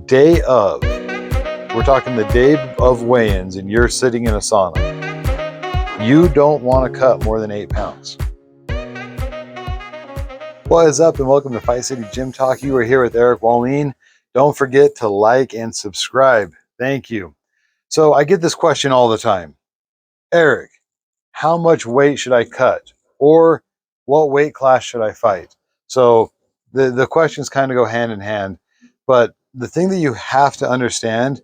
day of, we're talking the day of weigh-ins and you're sitting in a sauna, you don't want to cut more than 8 pounds. What is up, and welcome to Fight City Gym Talk. You are here with Eric WeighIn. Don't forget to like and subscribe. Thank you. So I get this question all the time. Eric, how much weight should I cut? Or what weight class should I fight? So the questions kind of go hand in hand. But the thing that you have to understand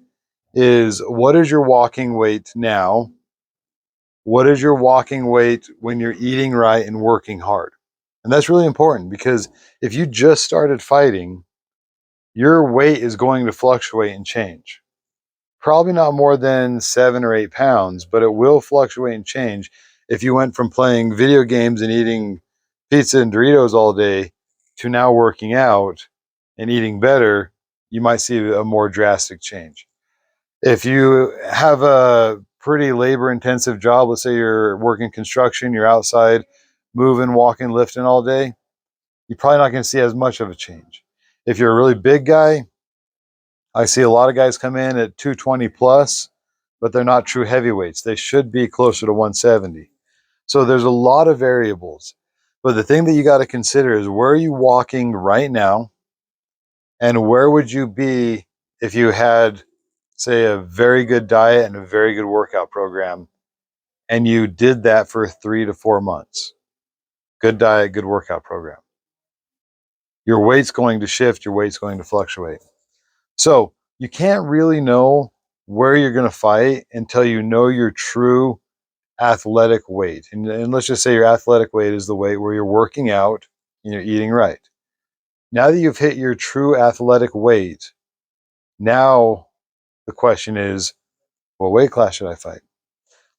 is, what is your walking weight now? What is your walking weight when you're eating right and working hard? And that's really important, because if you just started fighting, your weight is going to fluctuate and change. Probably not more than 7 or 8 pounds, but it will fluctuate and change. If you went from playing video games and eating pizza and Doritos all day to now working out and eating better, you might see a more drastic change. If you have a pretty labor intensive job, let's say you're working construction, you're outside moving, walking, lifting all day, you're probably not going to see as much of a change. If you're a really big guy, I see a lot of guys come in at 220 plus, but they're not true heavyweights. They should be closer to 170. So there's a lot of variables. But the thing that you got to consider is, where are you walking right now? And where would you be if you had, say, a very good diet and a very good workout program, and you did that for 3 to 4 months? Good diet, good workout program. Your weight's going to shift, your weight's going to fluctuate. So you can't really know where you're going to fight until you know your true athletic weight. And let's just say your athletic weight is the weight where you're working out and you're eating right. Now that you've hit your true athletic weight, now the question is, what weight class should I fight?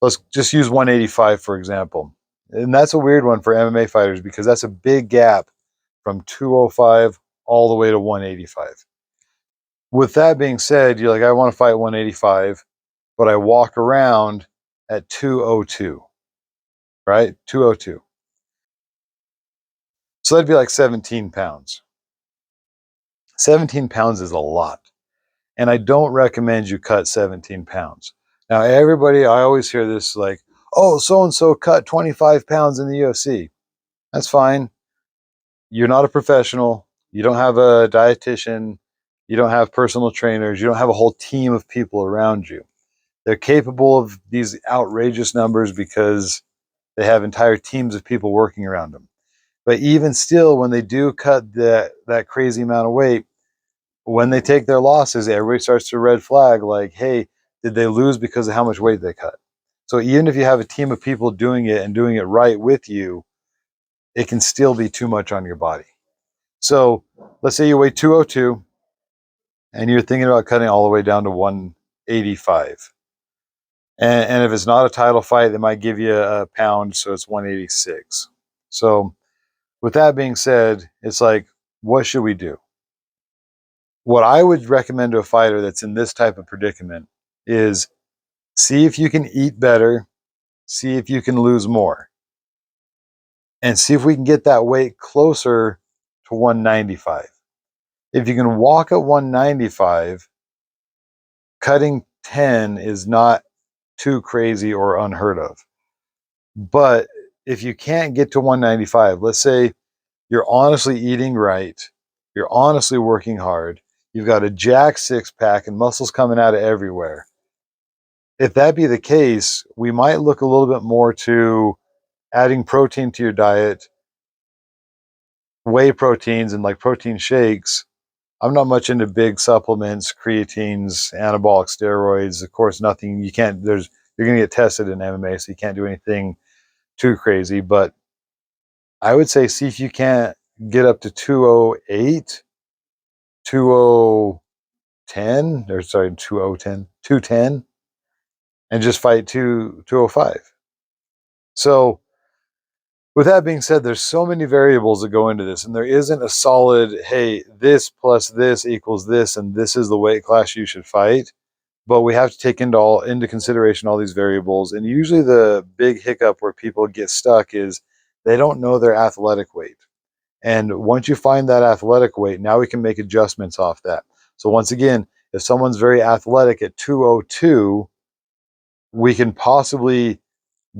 Let's just use 185, for example. And that's a weird one for MMA fighters, because that's a big gap from 205 all the way to 185. With that being said, you're like, I want to fight 185, but I walk around at 202, right? 202. So that'd be like 17 pounds. 17 pounds is a lot. And I don't recommend you cut 17 pounds. Now, everybody, I always hear this like, oh, so-and-so cut 25 pounds in the UFC. That's fine. You're not a professional. You don't have a dietitian. You don't have personal trainers. You don't have a whole team of people around you. They're capable of these outrageous numbers because they have entire teams of people working around them. But even still, when they do cut that crazy amount of weight, when they take their losses, everybody starts to red flag, like, hey, did they lose because of how much weight they cut? So even if you have a team of people doing it and doing it right with you, it can still be too much on your body. So let's say you weigh 202 and you're thinking about cutting all the way down to 185. And if it's not a title fight, they might give you a pound, so it's 186. So with that being said, it's like, what should we do? What I would recommend to a fighter that's in this type of predicament is, see if you can eat better, see if you can lose more, and see if we can get that weight closer to 195. If you can walk at 195, cutting 10 is not too crazy or unheard of. But if you can't get to 195, let's say you're honestly eating right, you're honestly working hard, you've got a jack six pack and muscles coming out of everywhere. If that be the case, we might look a little bit more to adding protein to your diet, whey proteins and like protein shakes. I'm not much into big supplements, creatines, anabolic steroids. Of course, nothing you can't, you're going to get tested in MMA, so you can't do anything too crazy. But I would say, see if you can't get up to 208, 210, or sorry, 2010, 210, and just fight 205. So with that being said, there's so many variables that go into this, and there isn't a solid, hey, this plus this equals this, and this is the weight class you should fight. But we have to take into consideration all these variables. And usually the big hiccup where people get stuck is they don't know their athletic weight. And once you find that athletic weight, now we can make adjustments off that. So once again, If someone's very athletic at 202, we can possibly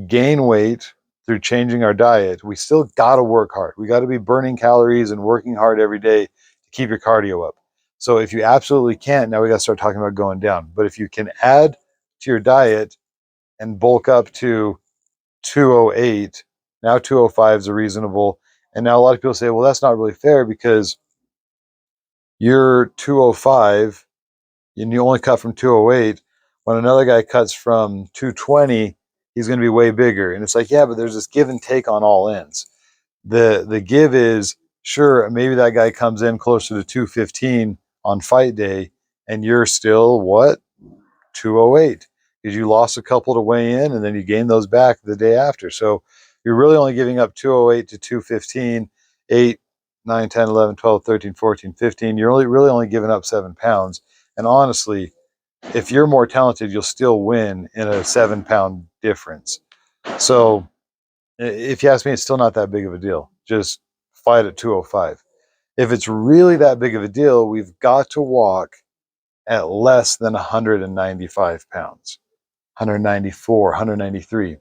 gain weight through changing our diet. We still got to work hard. We got to be burning calories and working hard every day to keep your cardio up. So if you absolutely can't, now we got to start talking about going down. But if you can add to your diet and bulk up to 208, now 205 is a reasonable. And now a lot of people say, well, that's not really fair because you're 205 and you only cut from 208. When another guy cuts from 220, he's going to be way bigger. And it's like, yeah, but there's this give and take on all ends. The give is, sure, maybe that guy comes in closer to 215 on fight day, and you're still what? 208, because you lost a couple to weigh in and then you gain those back the day after. So you're really only giving up 208 to 215, 8, 9, 10, 11, 12, 13, 14, 15. You're really only giving up 7 pounds. And honestly, if you're more talented, you'll still win in a 7 pound difference. So if you ask me, it's still not that big of a deal. Just fight at 205. If it's really that big of a deal, we've got to walk at less than 195 pounds, 194, 193.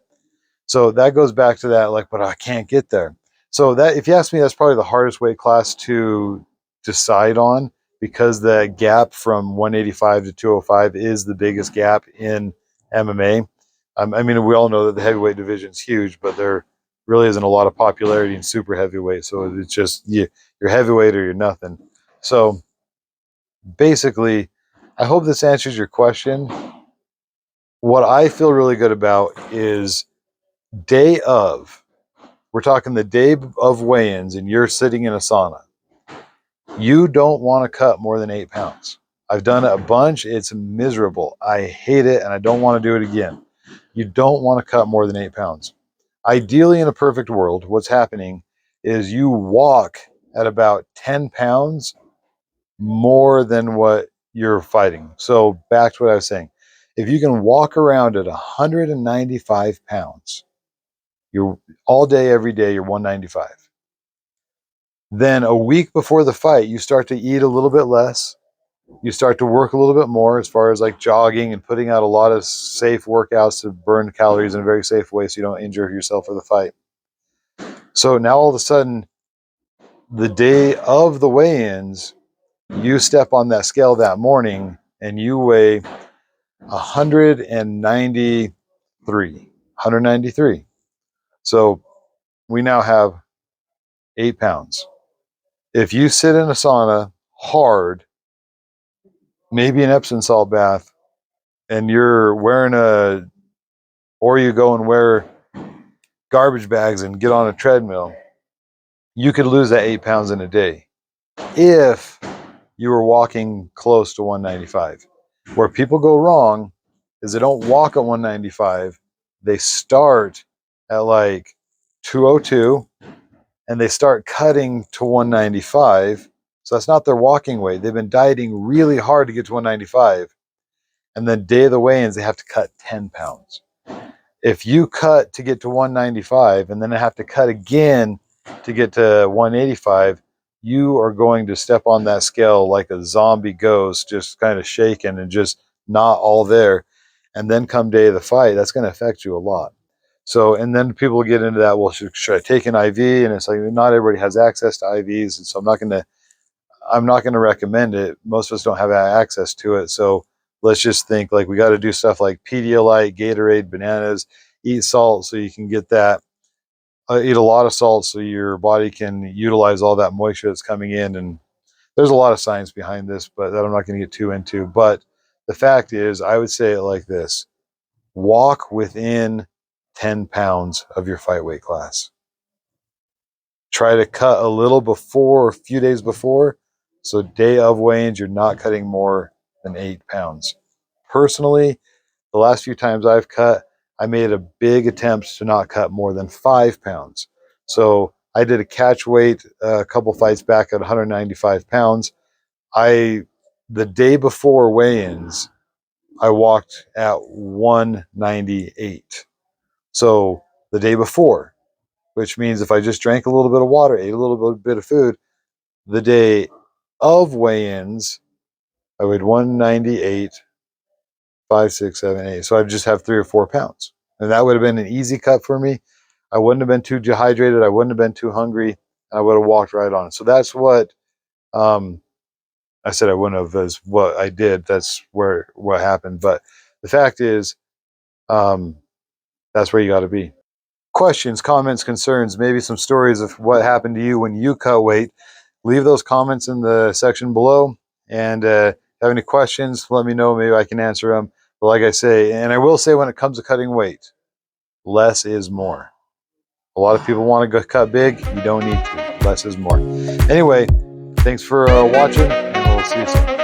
So that goes back to that, like, but I can't get there. So that, if you ask me, that's probably the hardest weight class to decide on, because the gap from 185 to 205 is the biggest gap in MMA. I mean, we all know that the heavyweight division is huge, but there really isn't a lot of popularity in super heavyweight. So it's just you're heavyweight or you're nothing. So basically, I hope this answers your question. What I feel really good about is day of, we're talking the day of weigh-ins and you're sitting in a sauna. You don't want to cut more than 8 pounds. I've done it a bunch. It's miserable. I hate it and I don't want to do it again. You don't want to cut more than 8 pounds. Ideally, in a perfect world, what's happening is you walk at about 10 pounds more than what you're fighting. So back to what I was saying. If you can walk around at 195 pounds, you're all day, every day, you're 195. Then a week before the fight, you start to eat a little bit less. You start to work a little bit more as far as like jogging and putting out a lot of safe workouts to burn calories in a very safe way so you don't injure yourself for the fight. So now all of a sudden, the day of the weigh-ins, you step on that scale that morning and you weigh 193. 193. So we now have 8 pounds. If you sit in a sauna hard, maybe an Epsom salt bath, and you're wearing or you go and wear garbage bags and get on a treadmill, you could lose that 8 pounds in a day if you were walking close to 195. Where people go wrong is they don't walk at 195. They start at like 202 and they start cutting to 195. So that's not their walking weight. They've been dieting really hard to get to 195. And then day of the weigh-ins, they have to cut 10 pounds. If you cut to get to 195 and then have to cut again to get to 185, you are going to step on that scale like a zombie ghost, just kind of shaking and just not all there. And then come day of the fight, that's going to affect you a lot. So, and then people get into that, well, should I take an IV? And it's like, not everybody has access to IVs. And so I'm not going to recommend it. Most of us don't have access to it. So let's just think like we got to do stuff like Pedialyte, Gatorade, bananas, eat salt so you can get that. Eat a lot of salt so your body can utilize all that moisture that's coming in. And there's a lot of science behind this, but that I'm not going to get too into. But the fact is, I would say it like this: walk within 10 pounds of your fight weight class. Try to cut a little before, a few days before. So day of weigh-ins, you're not cutting more than 8 pounds. Personally, the last few times I've cut, I made a big attempt to not cut more than 5 pounds. So I did a catch weight a couple fights back at 195 pounds. The day before weigh-ins, I walked at 198. So the day before, which means if I just drank a little bit of water, ate a little bit of food, the day of weigh-ins, I weighed 198, 5, 6, 7, 8. So I'd just have 3 or 4 pounds. And that would have been an easy cut for me. I wouldn't have been too dehydrated. I wouldn't have been too hungry. I would have walked right on. So that's what I said I wouldn't have, is what I did. That's what happened. But the fact is, um, that's where you got to be. Questions, comments, concerns, maybe some stories of what happened to you when you cut weight. Leave those comments in the section below. And have any questions, let me know. Maybe I can answer them. But like I say, and I will say, when it comes to cutting weight, less is more. A lot of people want to go cut big. You don't need to. Less is more. Anyway, thanks for watching, and we'll see you soon.